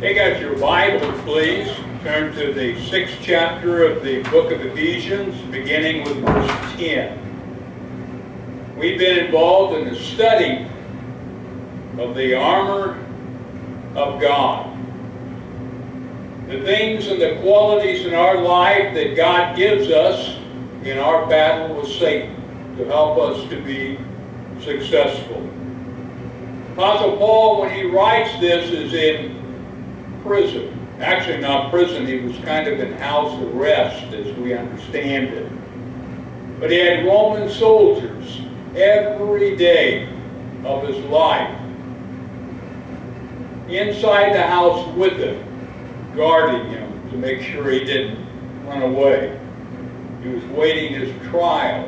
Take out your Bible, please. Turn to the 6th chapter of the book of Ephesians, beginning with verse 10. We've been involved in the study of the armor of God. The things and the qualities in our life that God gives us in our battle with Satan to help us to be successful. Apostle Paul, when he writes this, is in prison. Actually not prison, he was kind of in house arrest as we understand it. But he had Roman soldiers every day of his life inside the house with him, guarding him to make sure he didn't run away. He was waiting his trial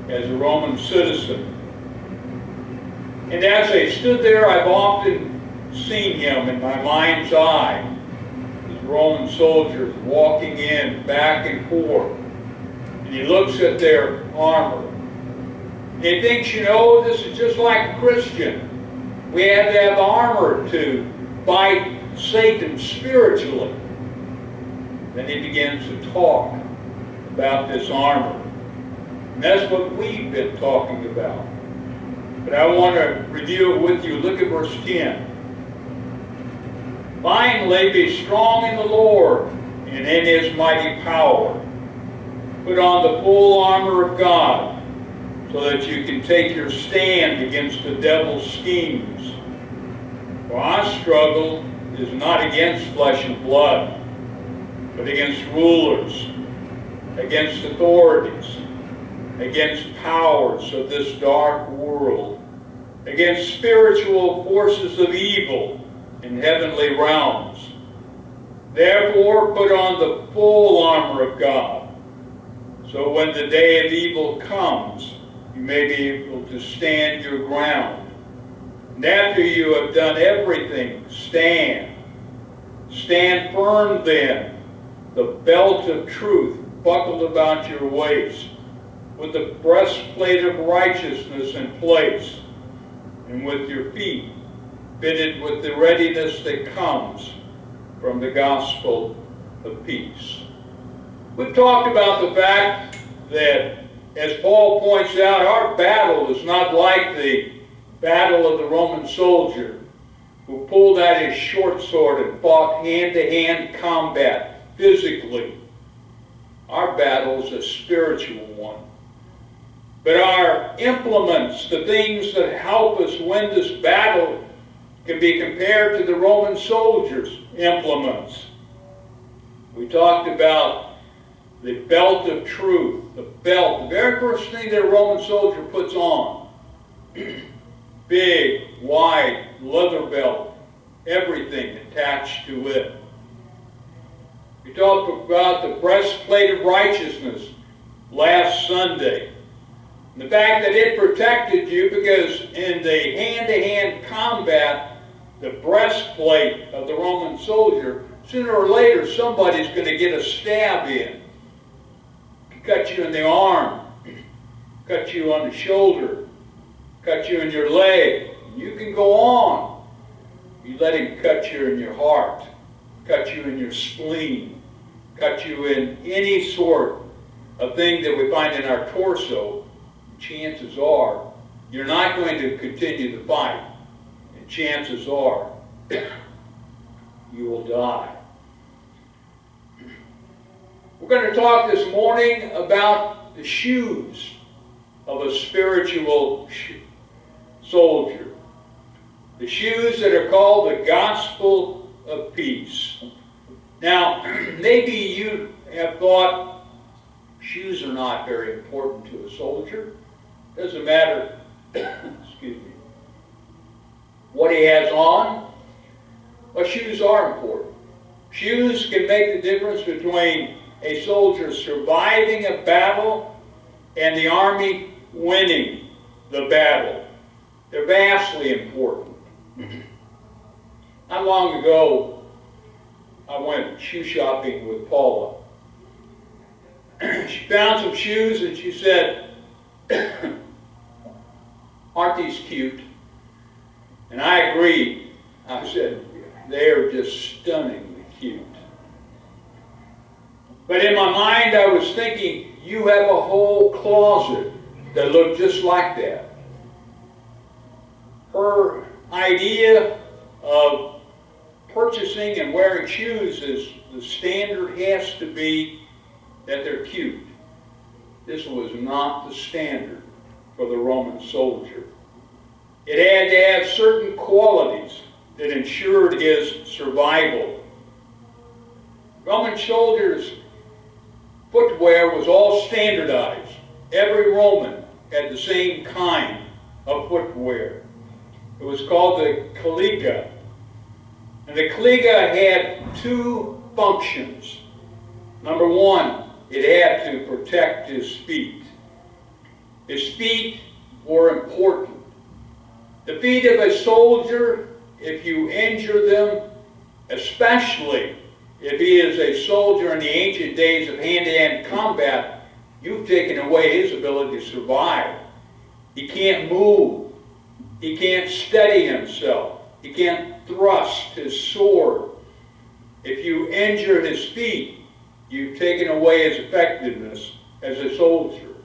as a Roman citizen. And as they stood there, I've often seen him in my mind's eye, these Roman soldiers walking in back and forth. And he looks at their armor. And he thinks, this is just like a Christian. We have to have armor to fight Satan spiritually. Then he begins to talk about this armor. And that's what we've been talking about. But I want to review it with you. Look at verse 10. Finally, be strong in the Lord and in His mighty power. Put on the full armor of God so that you can take your stand against the devil's schemes. For our struggle is not against flesh and blood, but against rulers, against authorities, against powers of this dark world, against spiritual forces of evil in heavenly realms. Therefore, put on the full armor of God, so when the day of evil comes, you may be able to stand your ground. And after you have done everything, stand. Stand firm then, the belt of truth buckled about your waist, with the breastplate of righteousness in place, and with your feet fitted with the readiness that comes from the gospel of peace. We've talked about the fact that, as Paul points out, our battle is not like the battle of the Roman soldier who pulled out his short sword and fought hand-to-hand combat physically. Our battle is a spiritual one. But our implements, the things that help us win this battle, can be compared to the Roman soldiers' implements. We talked about the belt of truth, the belt, the very first thing that a Roman soldier puts on. Big, wide, leather belt, everything attached to it. We talked about the breastplate of righteousness last Sunday. And the fact that it protected you because in the hand-to-hand combat, the breastplate of the Roman soldier, sooner or later somebody's going to get a stab in. Cut you in the arm, cut you on the shoulder, cut you in your leg. You can go on. You let him cut you in your heart, cut you in your spleen, cut you in any sort of thing that we find in our torso. Chances are you're not going to continue the fight. And chances are you will die. We're going to talk this morning about the shoes of a spiritual soldier. The shoes that are called the gospel of peace. Now, maybe you have thought shoes are not very important to a soldier. Doesn't matter, excuse me, what he has on. But shoes are important. Shoes can make the difference between a soldier surviving a battle and the army winning the battle. They're vastly important. Not long ago, I went shoe shopping with Paula. She found some shoes and she said, "Aren't these cute?" And I agreed. I said, they are just stunningly cute. But in my mind, I was thinking, you have a whole closet that looked just like that. Her idea of purchasing and wearing shoes is the standard has to be that they're cute. This was not the standard for the Roman soldier. It had to have certain qualities that ensured his survival. Roman soldiers' footwear was all standardized. Every Roman had the same kind of footwear. It was called the caliga. And the caliga had two functions. Number one, it had to protect his feet. His feet were important. The feet of a soldier, if you injure them, especially if he is a soldier in the ancient days of hand-to-hand combat, you've taken away his ability to survive. He can't move. He can't steady himself. He can't thrust his sword. If you injure his feet, you've taken away his effectiveness as a soldier.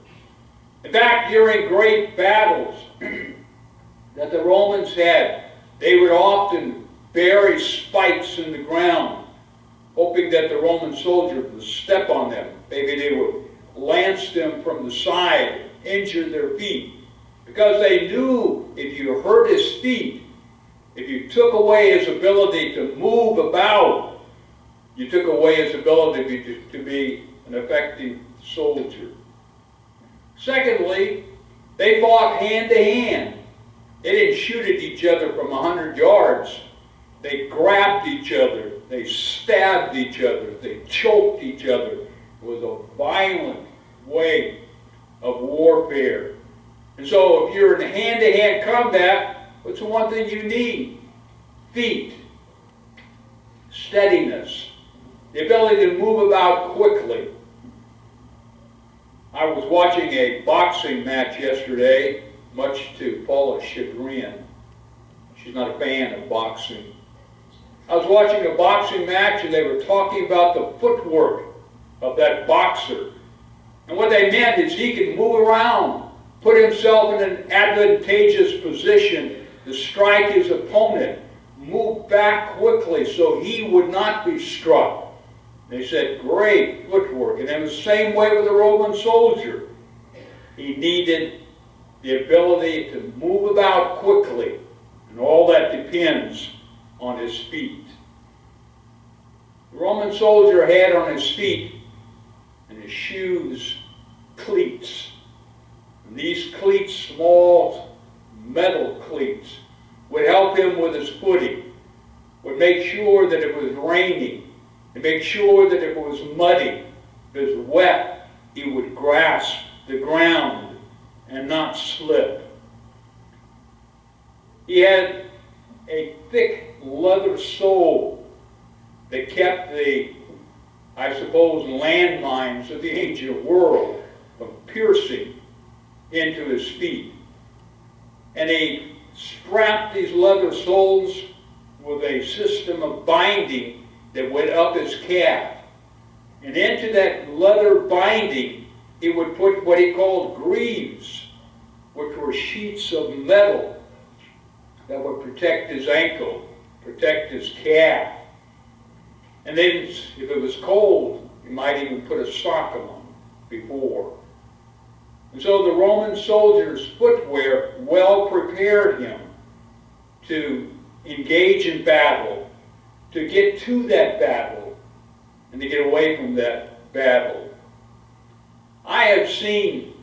In fact, during great battles that the Romans had, they would often bury spikes in the ground, hoping that the Roman soldier would step on them. Maybe they would lance them from the side, injure their feet, because they knew if you hurt his feet, if you took away his ability to move about, you took away his ability to be an effective soldier. Secondly, they fought hand to hand. They didn't shoot at each other from 100 yards. They grabbed each other. They stabbed each other. They choked each other. It was a violent way of warfare. And so if you're in hand-to-hand combat, what's the one thing you need? Feet. Steadiness. The ability to move about quickly. I was watching a boxing match yesterday, much to Paula's chagrin. She's not a fan of boxing. I was watching a boxing match and they were talking about the footwork of that boxer. And what they meant is he could move around, put himself in an advantageous position to strike his opponent, move back quickly so he would not be struck. They said, great footwork. And in the same way with the Roman soldier, he needed the ability to move about quickly, and all that depends on his feet. The Roman soldier had on his feet and his shoes cleats. And these cleats, small metal cleats, would help him with his footing, would make sure that it was raining, and make sure that if it was muddy, if it was wet, he would grasp the ground and not slip. He had a thick leather sole that kept the, I suppose, landmines of the ancient world from piercing into his feet. And he strapped these leather soles with a system of binding that went up his calf. And into that leather binding, he would put what he called greaves, which were sheets of metal that would protect his ankle, protect his calf. And then, if it was cold, he might even put a sock on before. And so the Roman soldier's footwear well prepared him to engage in battle, to get to that battle, and to get away from that battle. I have seen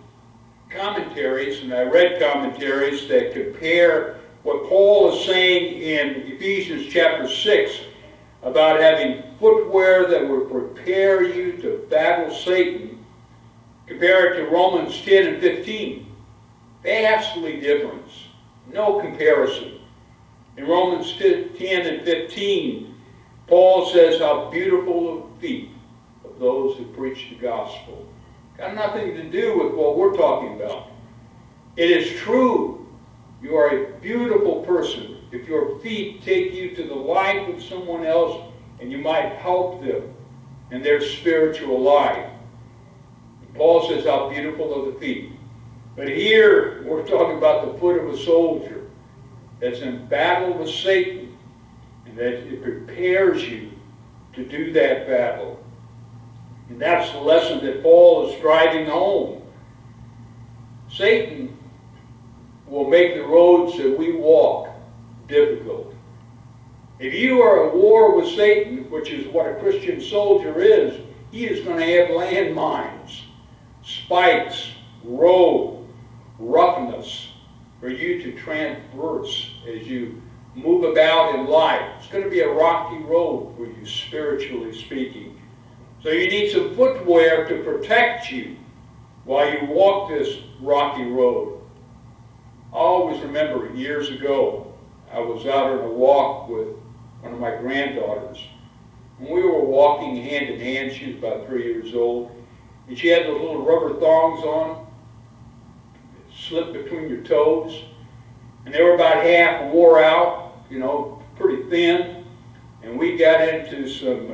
commentaries, and I read commentaries that compare what Paul is saying in Ephesians chapter 6 about having footwear that will prepare you to battle Satan, compare it to Romans 10 and 15. Vastly difference. No comparison. In Romans 10 and 15, Paul says how beautiful the feet of those who preach the gospel. Got nothing to do with what we're talking about. It is true, you are a beautiful person if your feet take you to the life of someone else and you might help them in their spiritual life. Paul says how beautiful are the feet. But here we're talking about the foot of a soldier that's in battle with Satan, and that it prepares you to do that battle. And that's the lesson that Paul is driving home. Satan will make the roads that we walk difficult. If you are at war with Satan, which is what a Christian soldier is, he is going to have landmines, spikes, roughness for you to traverse as you move about in life. It's going to be a rocky road for you, spiritually speaking. So you need some footwear to protect you while you walk this rocky road. I always remember years ago, I was out on a walk with one of my granddaughters. And we were walking hand in hand. She was about 3 years old. And she had those little rubber thongs on, slip between your toes. And they were about half wore out, pretty thin. And we got into some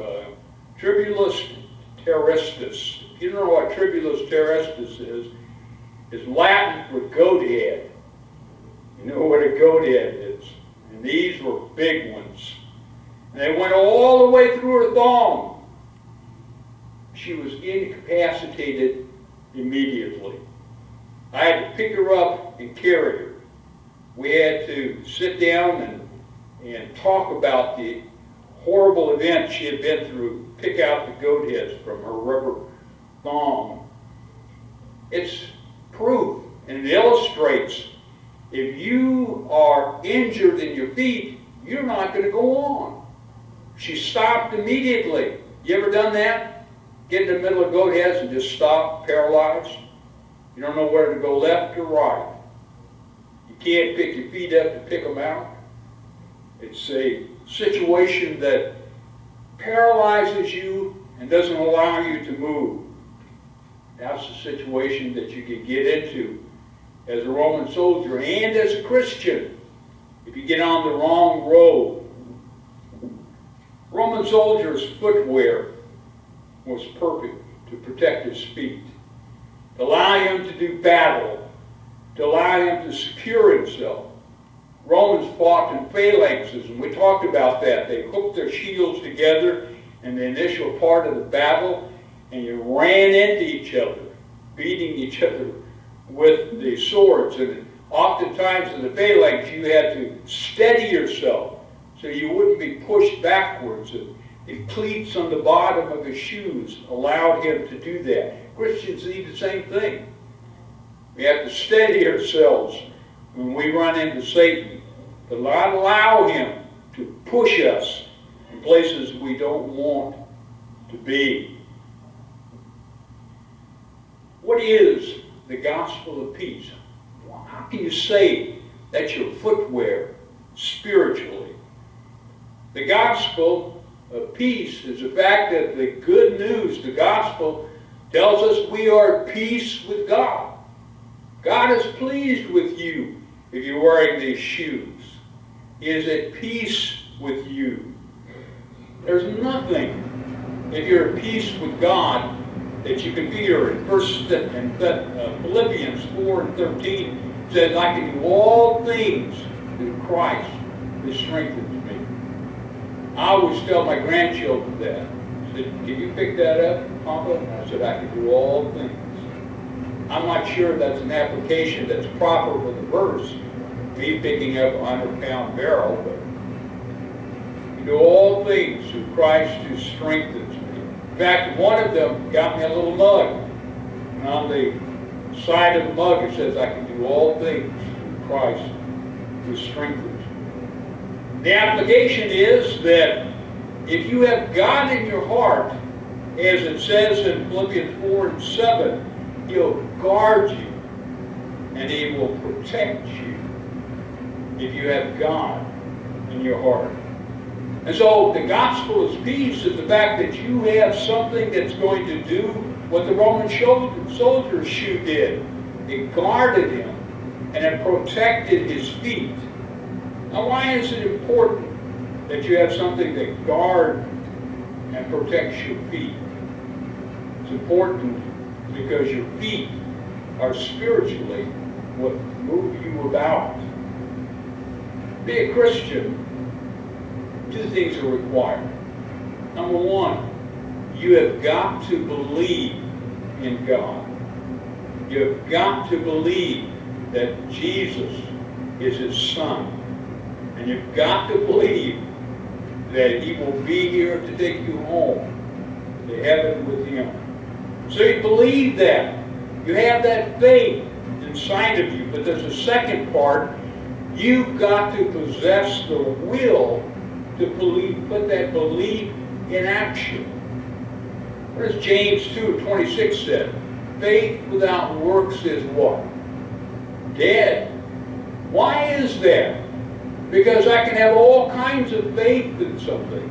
tribulus terrestis. If you don't know what tribulus terrestis is, it's Latin for goat head. You know what a goat head is. And these were big ones. And they went all the way through her thong. She was incapacitated immediately. I had to pick her up and carry her. We had to sit down and talk about the horrible event she had been through, pick out the goat heads from her rubber thong. It's proof, and it illustrates if you are injured in your feet, you're not going to go on. She stopped immediately. You ever done that? Get in the middle of goat heads and just stop, paralyzed? You don't know where to go, left or right. You can't pick your feet up to pick them out. It's a situation that paralyzes you and doesn't allow you to move. That's the situation that you can get into as a Roman soldier and as a Christian if you get on the wrong road. Roman soldiers' footwear was perfect to protect his feet, to allow him to do battle, to allow him to secure himself. Romans fought in phalanxes, and we talked about that. They hooked their shields together in the initial part of the battle, and you ran into each other, beating each other with the swords. And oftentimes in the phalanx, you had to steady yourself so you wouldn't be pushed backwards. And the cleats on the bottom of his shoes allowed him to do that. Christians need the same thing. We have to steady ourselves when we run into Satan, to not allow him to push us in places we don't want to be. What is the gospel of peace? How can you say that's your footwear spiritually? The gospel of peace is the fact that the good news, the gospel, tells us we are at peace with God. God is pleased with you if you're wearing these shoes. He is at peace with you. There's nothing, if you're at peace with God, that you can fear. In Philippians 4:13 says, I can do all things through Christ who strengthens me. I always tell my grandchildren that. I said, can you pick that up, Papa? And I said, I can do all things. I'm not sure that's an application that's proper for the verse, me picking up a 100-pound barrel, but you do all things through Christ who strengthens me. In fact, one of them got me a little mug, and on the side of the mug it says, I can do all things through Christ who strengthens me. The application is that if you have God in your heart, as it says in Philippians 4:7, He'll guard you and He will protect you if you have God in your heart. And so the gospel of peace is the fact that you have something that's going to do what the Roman soldier's shoe did. It guarded him and it protected his feet. Now, why is it important that you have something that guards and protects your feet? It's important because your feet are spiritually what move you about. To be a Christian, two things are required. Number one, you have got to believe in God. You have got to believe that Jesus is His Son. And you've got to believe that He will be here to take you home to heaven with Him. So you believe that. You have that faith inside of you. But there's a second part. You've got to possess the will to believe, put that belief in action. What does James 2:26 say? Faith without works is what? Dead. Why is that? Because I can have all kinds of faith in something,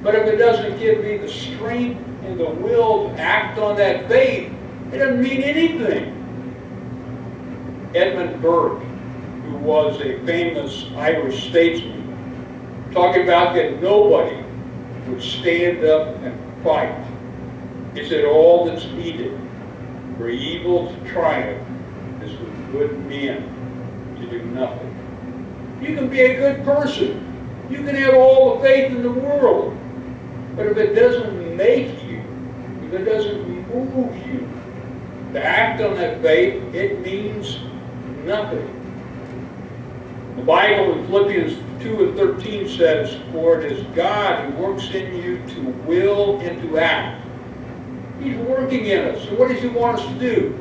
but if it doesn't give me the strength and the will to act on that faith, it doesn't mean anything. Edmund Burke, who was a famous Irish statesman, talking about that nobody would stand up and fight. He said all that's needed for evil to triumph is for good men to do nothing. You can be a good person. You can have all the faith in the world. But if it doesn't make you, if it doesn't move you to act on that faith, it means nothing. The Bible in Philippians 2:13 says, for it is God who works in you to will and to act. He's working in us. So what does He want us to do?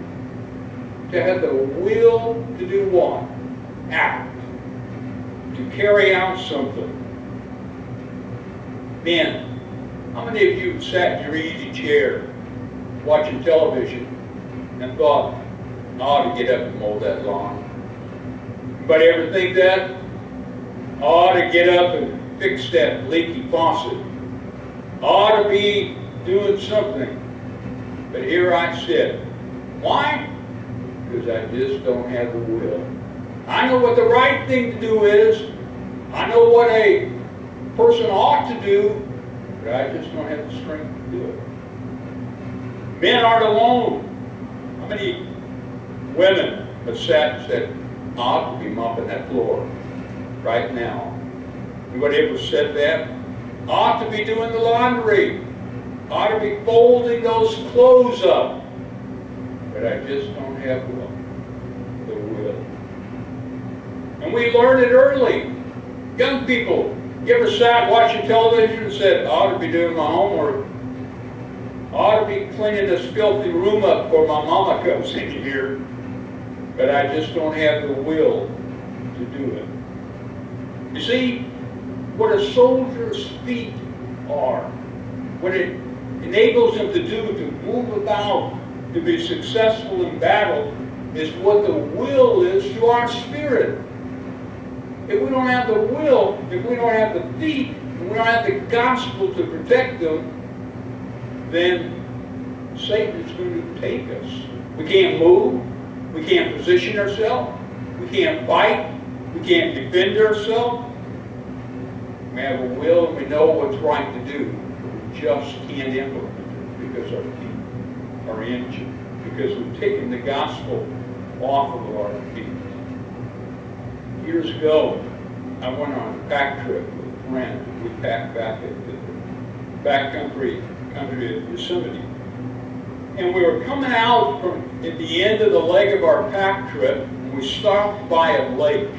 To have the will to do what? Act. To carry out something. Men, how many of you sat in your easy chair watching television and thought, I ought to get up and mow that lawn? Anybody ever think that? I ought to get up and fix that leaky faucet. I ought to be doing something. But here I sit. Why? Because I just don't have the will. I know what the right thing to do is. I know what a person ought to do, but I just don't have the strength to do it. Men aren't alone. How many women have sat and said, I ought to be mopping that floor right now? Anybody ever said that? I ought to be doing the laundry. I ought to be folding those clothes up. But I just don't have the will. And we learn it early. Young people, you ever sat watching television and said, I ought to be doing my homework. I ought to be cleaning this filthy room up before my mama comes in here. But I just don't have the will to do it. You see, what a soldier's feet are, what it enables him to do, to move about, to be successful in battle, is what the will is to our spirit. If we don't have the will, if we don't have the feet, if we don't have the gospel to protect them, then Satan is going to take us. We can't move. We can't position ourselves. We can't fight. We can't defend ourselves. We have a will and we know what's right to do. We just can't implement it because our feet are injured. Because we've taken the gospel off of our feet. Years ago, I went on a pack trip with a friend. We packed back at the backcountry of Yosemite. And we were coming out from at the end of the leg of our pack trip, and we stopped by a lake.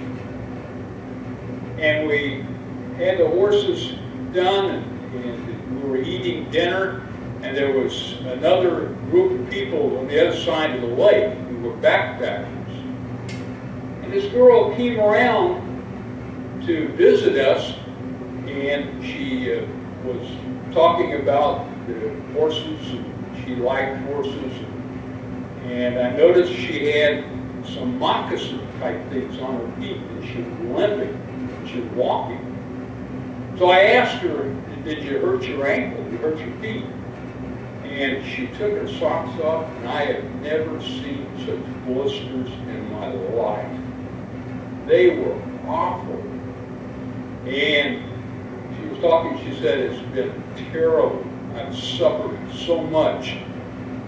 And we had the horses done, and we were eating dinner, and there was another group of people on the other side of the lake who were backpackers. And this girl came around to visit us, and she was talking about the horses, and she liked horses. And I noticed she had some moccasin type things on her feet, and she was limping, she was walking. So I asked her, did you hurt your ankle? Did you hurt your feet? And she took her socks off, and I have never seen such blisters in my life. They were awful. And she was talking, she said, it's been terrible. I've suffered so much.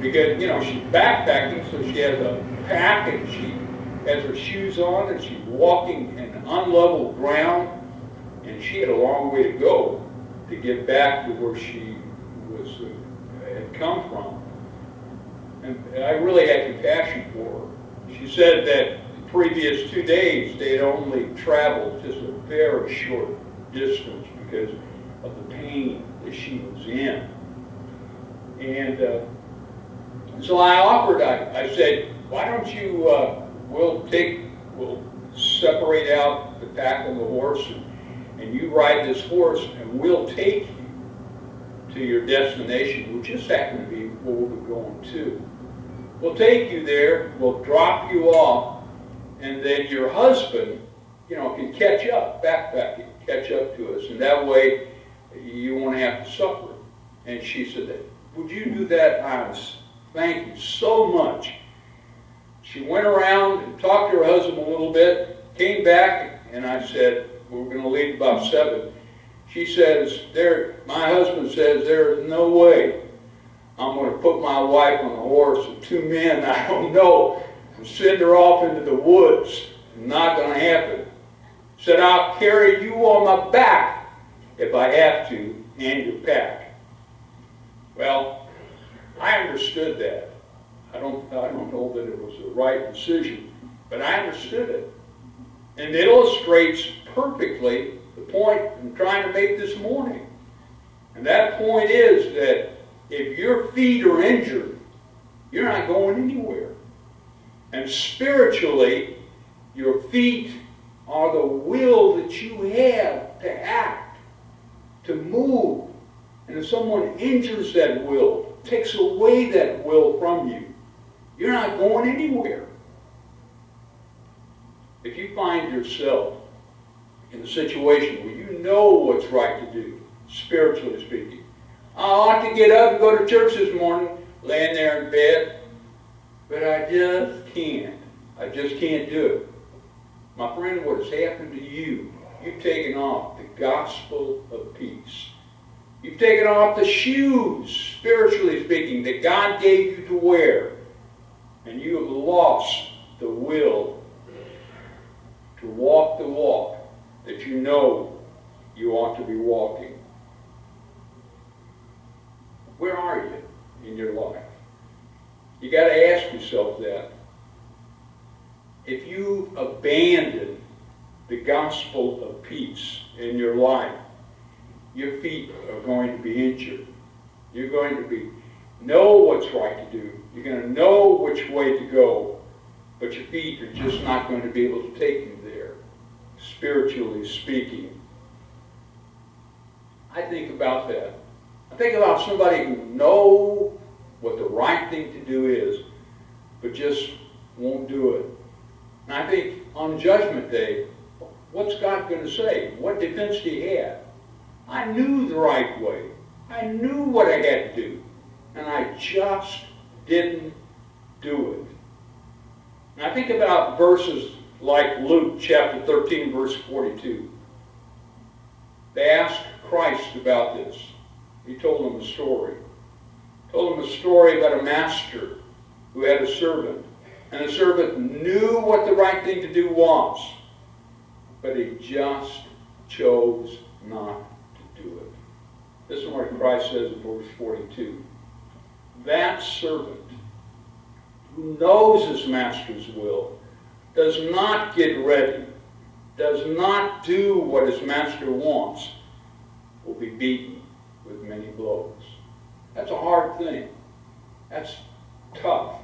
Because, she's backpacking, so she has a pack and she has her shoes on and she's walking in unlevel ground. And she had a long way to go to get back to where she had come from. And I really had compassion for her. She said that the previous 2 days they had only traveled just a very short distance because of the pain that she was in. And so I offered, I said, why don't you, we'll separate out the pack and the horse, and you ride this horse, and we'll take you to your destination, which just happened to be where we were going to. We'll take you there, we'll drop you off, and then your husband, can catch up, backpacking, catch up to us, and that way you won't have to suffer. And she said, would you do that, Iris? Thank you so much. She went around and talked to her husband a little bit, came back, and I said, we're going to leave about 7. She says, my husband says, there is no way I'm going to put my wife on a horse and 2 men I don't know and send her off into the woods. Not going to happen. Said, I'll carry you on my back if I have to, and your pack. Well, I understood that. I don't know that it was the right decision, but I understood it. And it illustrates perfectly the point I'm trying to make this morning. And that point is that if your feet are injured, you're not going anywhere. And spiritually, your feet are the will that you have to act, to move. And if someone injures that will, takes away that will from you, you're not going anywhere. If you find yourself in a situation where you know what's right to do, spiritually speaking, I ought to get up and go to church this morning, laying there in bed, but I just can't. I just can't do it. My friend, what has happened to you, you've taken off the gospel of peace. You've taken off the shoes, spiritually speaking, that God gave you to wear. And you have lost the will to walk the walk that you know you ought to be walking. Where are you in your life? You got to ask yourself that. If you abandon the gospel of peace in your life, your feet are going to be injured. You're going to know what's right to do. You're going to know which way to go, but your feet are just not going to be able to take you there, spiritually speaking. I think about that. I think about somebody who knows what the right thing to do is, but just won't do it. And I think on Judgment Day, what's God going to say? What defense do you have? I knew the right way. I knew what I had to do. And I just didn't do it. And I think about verses like Luke chapter 13, verse 42. They asked Christ about this. He told them a story. He told them a story about a master who had a servant. And the servant knew what the right thing to do was, but he just chose not to do it. This is what Christ says in verse 42. That servant who knows his master's will, does not get ready, does not do what his master wants, will be beaten with many blows. That's a hard thing. That's tough.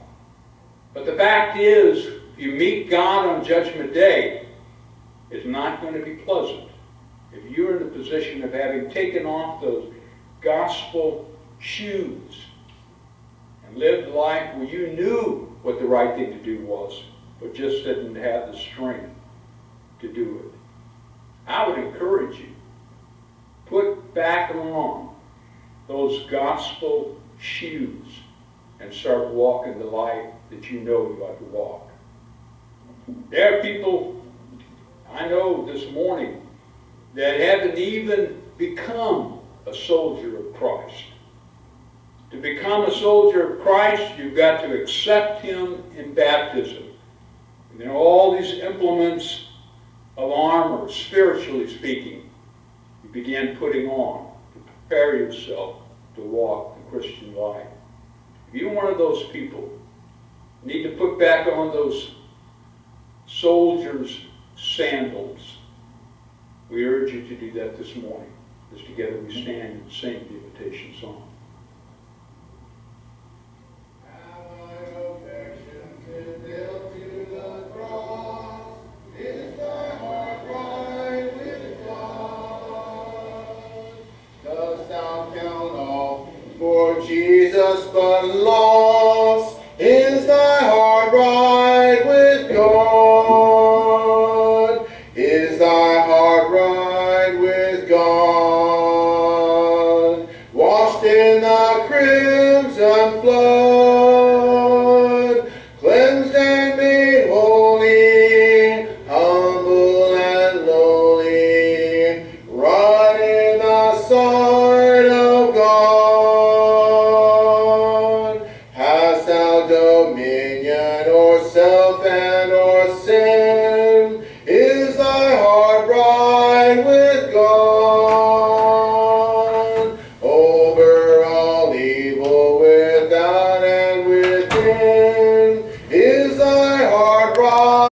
But the fact is, if you meet God on Judgment Day, it's not going to be pleasant. If you're in the position of having taken off those gospel shoes and lived life where you knew what the right thing to do was, but just didn't have the strength to do it, I would encourage you, put back on those gospel shoes and start walking the life that you know you ought to walk. There are people I know this morning that haven't even become a soldier of Christ. To become a soldier of Christ, you've got to accept Him in baptism. You know, all these implements of armor, spiritually speaking, you begin putting on to prepare yourself to walk the Christian life. If you're one of those people, you need to put back on those soldier's sandals. We urge you to do that this morning, as together we stand and sing the invitation song. For Jesus but lost, is thy heart right with God? Is thy heart right with God? Washed in the crimson flood, cleansed and made holy, humble and lowly, right in the sight of God. Hast thou dominion o'er self and o'er sin? Is thy heart right with God?